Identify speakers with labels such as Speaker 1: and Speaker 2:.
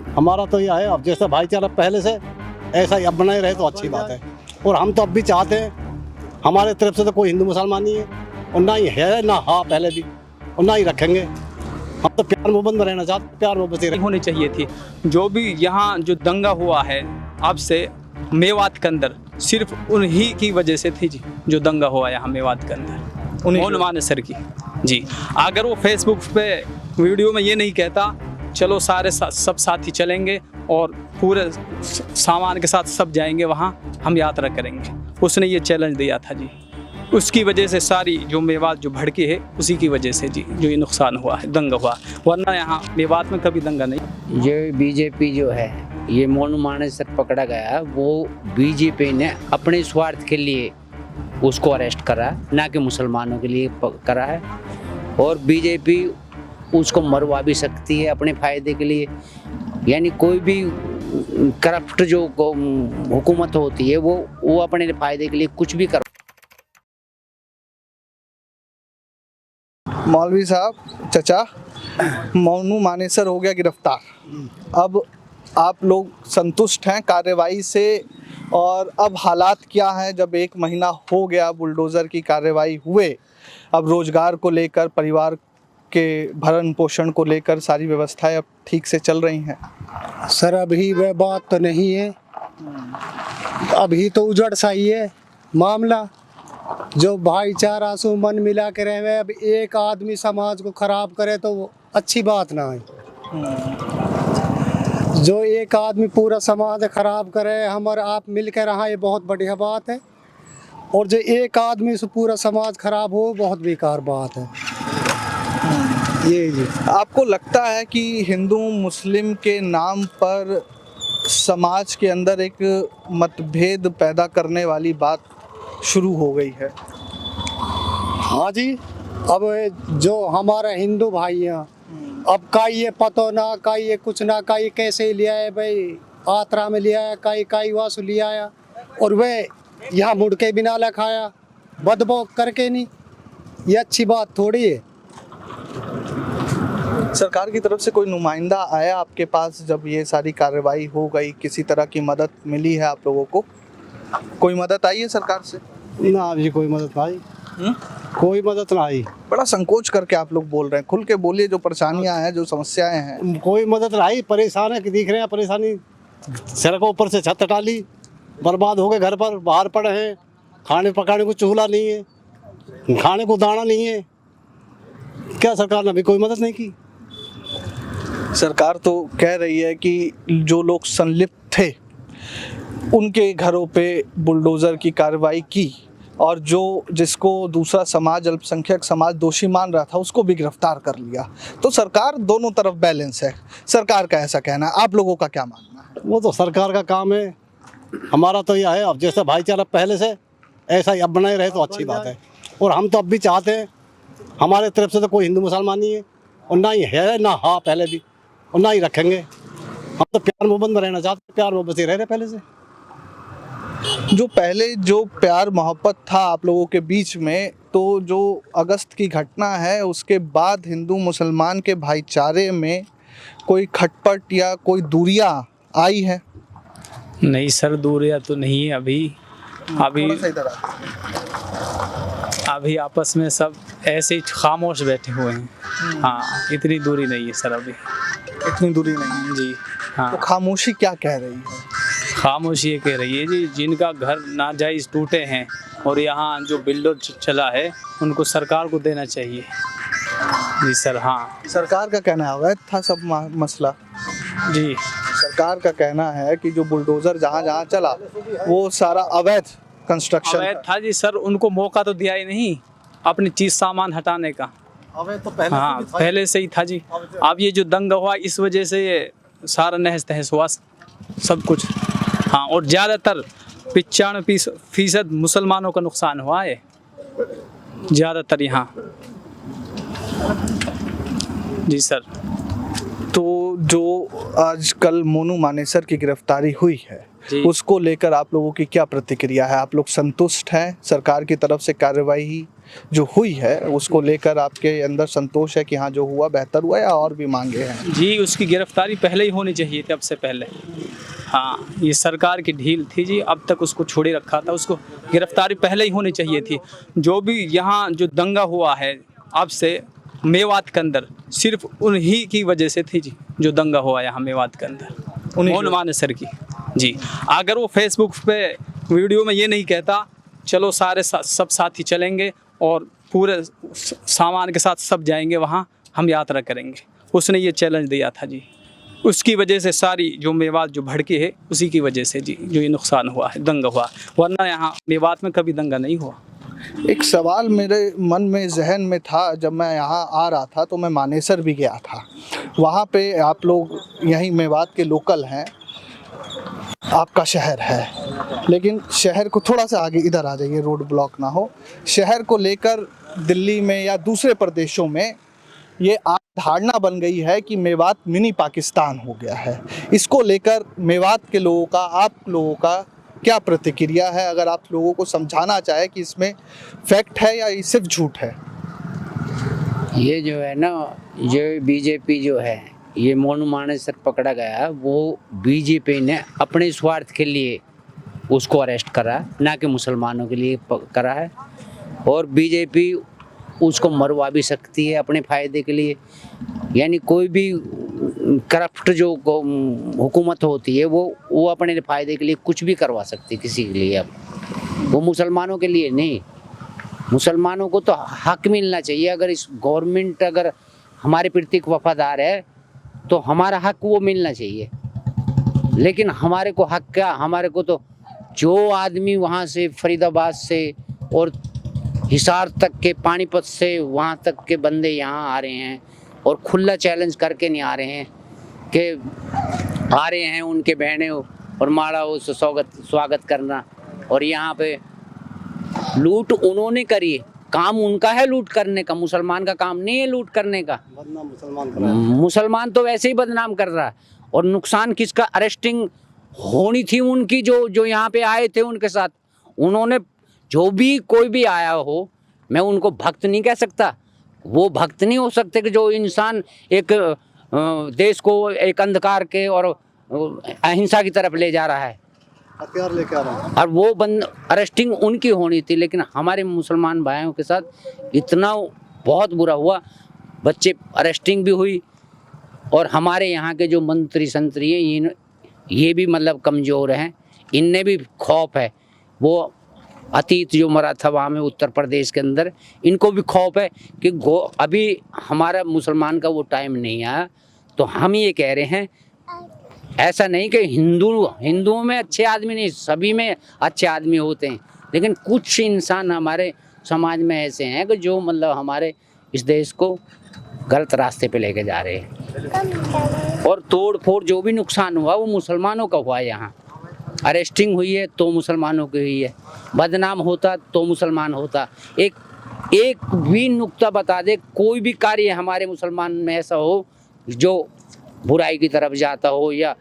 Speaker 1: हमारा तो यह है, अब जैसा भाईचारा पहले से ऐसा ही अब बनाए रहे तो अच्छी बात है। और हम तो अब भी चाहते हैं, हमारे तरफ से तो कोई हिंदू मुसलमान नहीं है, और ना ही है ना हाँ पहले भी, और ना ही रखेंगे। हम तो प्यार मोहब्बत में रहना चाहते, प्यार मोहब्बत ही
Speaker 2: होनी चाहिए थी। जो भी यहाँ जो दंगा हुआ है अब से मेवात के अंदर, सिर्फ उन्हीं की वजह से थी जी, जो दंगा हुआ यहाँ मेवात के अंदर, मौलवी मानेसर की जी। अगर वो फेसबुक पे वीडियो में ये नहीं कहता चलो सारे सब साथी चलेंगे और पूरे सामान के साथ सब जाएंगे वहाँ, हम यात्रा करेंगे, उसने ये चैलेंज दिया था जी, उसकी वजह से सारी जो मेवात जो भड़की है उसी की वजह से जी जो ये नुकसान हुआ है, दंगा हुआ। वरना यहाँ मेवात में कभी दंगा नहीं।
Speaker 3: ये बीजेपी जो है, ये मौलवी मानेसर पकड़ा गया, वो बीजेपी ने अपने स्वार्थ के लिए उसको अरेस्ट करा, ना कि मुसलमानों के लिए करा है। और बीजेपी उसको मरवा भी सकती है अपने फायदे के लिए। यानी कोई भी करप्ट जो हुकूमत होती है वो अपने फायदे के लिए कुछ भी कर।
Speaker 4: मौलवी साहब, चचा, मौनू मानेसर हो गया गिरफ्तार। अब आप लोग संतुष्ट हैं कार्रवाई से? और अब हालात क्या हैं जब 1 महीना हो गया बुलडोज़र की कार्रवाई हुए? अब रोजगार को लेकर, परिवार के भरण पोषण को लेकर सारी व्यवस्थाएं अब ठीक से चल रही हैं?
Speaker 5: सर अभी वह बात तो नहीं है, अभी तो उजड़ सा ही है मामला। जो भाईचारा सो मन मिला के रहे, अब एक आदमी समाज को खराब करे तो वो अच्छी बात ना है। जो एक आदमी पूरा समाज खराब करे, हम और आप मिल के रहा, ये बहुत बढ़िया बात है। और जो एक आदमी से पूरा समाज खराब हो, बहुत बेकार बात है ये जी।
Speaker 4: आपको लगता है कि हिंदू मुस्लिम के नाम पर समाज के अंदर एक मतभेद पैदा करने वाली बात शुरू हो गई है?
Speaker 5: हाँ जी, अब जो हमारा हिंदू भाई हैं, अब का ये पतो ना, का ये कुछ ना, का ये कैसे लिया है भाई, आत्रा में लिया है, काई वासु लिया है, और वह यहाँ मुड़ के बिना लखाया बदबो करके नहीं, ये अच्छी बात थोड़ी है।
Speaker 4: सरकार की तरफ से कोई नुमाइंदा आया आपके पास जब ये सारी कार्रवाई हो गई? किसी तरह की मदद मिली है आप लोगों को? कोई मदद आई है सरकार से?
Speaker 1: ना अभी कोई मदद ना आई, कोई मदद ना आई।
Speaker 4: बड़ा संकोच करके आप लोग बोल रहे हैं, खुल के बोलिए, जो परेशानियां हैं, जो समस्याएं हैं।
Speaker 1: कोई मदद ना आई, परेशान है कि दिख रहे हैं परेशानी। सड़कों ऊपर से छत डाली, बर्बाद हो गए, घर पर बाहर पड़े हैं, खाने पकाने को चूल्हा नहीं है, खाने को दाना नहीं है। क्या सरकार ने अभी कोई मदद नहीं की?
Speaker 4: सरकार तो कह रही है कि जो लोग संलिप्त थे उनके घरों पे बुलडोज़र की कार्रवाई की, और जिसको दूसरा समाज, अल्पसंख्यक समाज दोषी मान रहा था, उसको भी गिरफ्तार कर लिया। तो सरकार दोनों तरफ बैलेंस है, सरकार का ऐसा कहना है। आप लोगों का क्या मानना है?
Speaker 1: वो तो सरकार का काम है, हमारा तो यह है, अब जैसा भाईचारा पहले से ऐसा ही अब बनाए रहे तो अच्छी बात है। और हम तो अब भी चाहते हैं, हमारे तरफ से तो कोई हिंदू मुसलमान नहीं है, और ना ही है ना हाँ पहले भी, और ना ही रखेंगे। हम तो प्यार मोहब्बत में रहना चाहते, प्यार मोहब्बत ही रह रहे पहले से।
Speaker 4: जो पहले जो प्यार मोहब्बत था आप लोगों के बीच में, तो जो अगस्त की घटना है उसके बाद हिंदू मुसलमान के भाईचारे में कोई खटपट या कोई दूरियां आई है?
Speaker 2: नहीं सर, दूरियां तो नहीं है अभी आपस में सब ऐसे ही खामोश बैठे हुए हैं। हाँ, इतनी दूरी नहीं है सर अभी।
Speaker 4: इतनी दूरी नहीं है
Speaker 2: जी। हाँ,
Speaker 4: तो खामोशी क्या कह रही है?
Speaker 2: खामोशी ये कह रही है जी, जिनका घर नाजायज टूटे हैं और यहाँ जो बिल्डर चला है, उनको सरकार को देना चाहिए जी सर। हाँ,
Speaker 4: सरकार का कहना है अवैध था सब मसला
Speaker 2: जी।
Speaker 4: सरकार का कहना है कि जो बुलडोजर जहाँ जहाँ चला वो सारा अवैध कंस्ट्रक्शन
Speaker 2: अवैध था जी सर, उनको मौका तो दिया ही नहीं अपनी चीज सामान हटाने का।
Speaker 1: अवैध तो पहले
Speaker 2: हाँ, पहले से ही था जी। अब ये जो दंगा हुआ, इस वजह से ये सारा नहस तहस हुआ सब कुछ। हाँ, और ज़्यादातर 95% मुसलमानों का नुकसान हुआ है ज़्यादातर यहाँ जी सर।
Speaker 4: तो जो आजकल मोनू मानेसर की गिरफ्तारी हुई है उसको लेकर आप लोगों की क्या प्रतिक्रिया है? आप लोग संतुष्ट हैं? सरकार की तरफ से कार्रवाई जो हुई है उसको लेकर आपके अंदर संतोष है कि हाँ जो हुआ बेहतर हुआ या और भी मांगे हैं?
Speaker 2: जी, उसकी गिरफ्तारी पहले ही होनी चाहिए थी, अब से पहले। हाँ, ये सरकार की ढील थी जी, अब तक उसको छोड़े रखा था, उसको गिरफ्तारी पहले ही होनी चाहिए थी। जो भी यहाँ जो दंगा हुआ है अब से मेवात के अंदर, सिर्फ उन्हीं की वजह से थी जी, जो दंगा हुआ यहाँ मेवात के अंदर, मौन मानेसर की। जी, अगर वो फेसबुक पे वीडियो में ये नहीं कहता चलो सारे सब साथी चलेंगे और पूरे सामान के साथ सब जाएंगे वहाँ, हम यात्रा करेंगे, उसने ये चैलेंज दिया था जी, उसकी वजह से सारी जो मेवात जो भड़की है उसी की वजह से जी जो ये नुकसान हुआ है, दंगा हुआ, वरना यहाँ मेवात में कभी दंगा नहीं हुआ।
Speaker 4: एक सवाल मेरे मन में जहन में था, जब मैं यहाँ आ रहा था तो मैं मानेसर भी गया था। वहाँ पे आप लोग यहीं मेवात के लोकल हैं, आपका शहर है, लेकिन शहर को थोड़ा सा आगे इधर आ जाइए, रोड ब्लॉक ना हो। शहर को लेकर दिल्ली में या दूसरे प्रदेशों में ये धारणा बन गई है कि मेवात मिनी पाकिस्तान हो गया है। इसको लेकर मेवात के लोगों का, आप लोगों का क्या प्रतिक्रिया है? अगर आप लोगों को समझाना चाहे कि इसमें फैक्ट है या ये सिर्फ झूठ है।
Speaker 3: ये जो है ना, ये बीजेपी जो है, ये मोनू मानेसर पकड़ा गया, वो बीजेपी ने अपने स्वार्थ के लिए उसको अरेस्ट करा, ना कि मुसलमानों के लिए करा है। और बीजेपी उसको मरवा भी सकती है अपने फ़ायदे के लिए। यानी कोई भी करप्ट जो हुकूमत होती है वो अपने फ़ायदे के लिए कुछ भी करवा सकती है किसी के लिए। अब वो मुसलमानों के लिए नहीं, मुसलमानों को तो हक मिलना चाहिए। अगर इस गवर्नमेंट अगर हमारे प्रति वफादार है तो हमारा हक वो मिलना चाहिए। लेकिन हमारे को हक क्या, हमारे को तो जो आदमी वहाँ से फरीदाबाद से और हिसार तक के, पानीपत से वहाँ तक के बंदे यहाँ आ रहे हैं और खुला चैलेंज करके नहीं आ रहे हैं कि आ रहे हैं उनके बहने और माड़ा हो स्वागत करना। और यहाँ पे लूट उन्होंने करी है, काम उनका है लूट करने का, मुसलमान का काम नहीं है लूट करने का। मुसलमान तो वैसे ही बदनाम कर रहा है। और नुकसान किसका? अरेस्टिंग होनी थी उनकी, जो यहाँ पे आए थे उनके साथ। उन्होंने जो भी कोई भी आया हो, मैं उनको भक्त नहीं कह सकता, वो भक्त नहीं हो सकते कि जो इंसान एक देश को एक अंधकार के और अहिंसा की तरफ ले जा रहा है,
Speaker 1: हथियार लेके आ रहा है।
Speaker 3: और वो अरेस्टिंग उनकी होनी थी। लेकिन हमारे मुसलमान भाइयों के साथ इतना बहुत बुरा हुआ, बच्चे अरेस्टिंग भी हुई। और हमारे यहाँ के जो मंत्री संतरी हैं ये भी मतलब कमज़ोर हैं, इनने भी खौफ है। वो अतीत जो मरा था वहाँ में उत्तर प्रदेश के अंदर, इनको भी खौफ है कि अभी हमारा मुसलमान का वो टाइम नहीं आया। तो हम ये कह रहे हैं, ऐसा नहीं कि हिंदुओं में अच्छे आदमी नहीं, सभी में अच्छे आदमी होते हैं, लेकिन कुछ इंसान हमारे समाज में ऐसे हैं कि जो मतलब हमारे इस देश को गलत रास्ते पे लेके जा रहे हैं। और तोड़ फोड़ जो भी नुकसान हुआ वो मुसलमानों का हुआ। यहाँ अरेस्टिंग हुई है तो मुसलमानों की हुई है, बदनाम होता तो मुसलमान होता। एक भी नुक्ता बता दे, कोई भी कार्य हमारे मुसलमान में ऐसा हो जो बुराई की तरफ जाता हो या